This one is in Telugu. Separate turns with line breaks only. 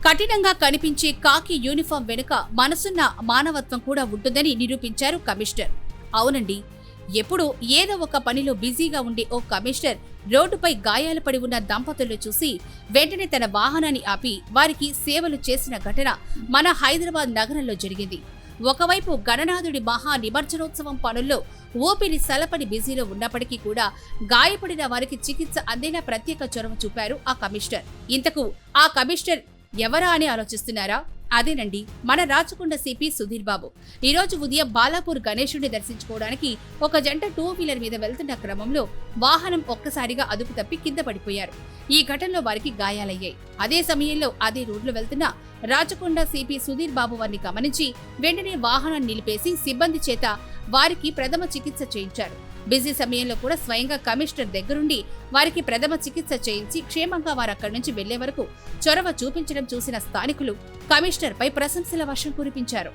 కఠినంగా కనిపించే కాకి యూనిఫామ్ వెనుక మనసున్న మానవత్వం కూడా ఉంటుందని నిరూపించారు కమిషనర్. అవునండి, ఎప్పుడు ఏదో ఒక పనిలో బిజీగా ఉండే ఓ కమిషనర్ రోడ్డుపై గాయాలు పడి ఉన్న దంపతులను చూసి వెంటనే తన వాహనాన్ని ఆపి వారికి సేవలు చేసిన ఘటన మన హైదరాబాద్ నగరంలో జరిగింది. ఒకవైపు గణనాథుడి మహా నిమజ్జనోత్సవం పనుల్లో ఊపిరి సలపని బిజీలో ఉన్నప్పటికీ కూడా గాయపడిన వారికి చికిత్స అందేలా ప్రత్యేక చొరవ చూపారు ఆ కమిషనర్. ఇంతకు ఆ కమిషనర్ ఎవరా అని ఆలోచిస్తున్నారా? అదేనండి, మన రాచకొండ సిపి సుధీర్ బాబు. ఈ రోజు ఉదయం బాలాపూర్ గణేశుడిని దర్శించుకోవడానికి ఒక జంట 2 వీలర్ మీద వెళ్తున్న క్రమంలో వాహనం ఒక్కసారిగా అదుపు తప్పి కింద పడిపోయారు. ఈ ఘటనలో వారికి గాయాలయ్యాయి. అదే సమయంలో అదే రోడ్లో వెళ్తున్న రాచకొండ సిపి సుధీర్ బాబు వారిని గమనించి వెంటనే వాహనాన్ని నిలిపేసి సిబ్బంది చేత వారికి ప్రథమ చికిత్స చేయించారు. బిజీ సమయంలో కూడా స్వయంగా కమిషనర్ దగ్గరుండి వారికి ప్రథమ చికిత్స చేయించి క్షేమంగా వారు అక్కడి నుంచి వెళ్లే వరకు చొరవ చూపించడం చూసిన స్థానికులు కమిషనర్ పై ప్రశంసల వర్షం కురిపించారు.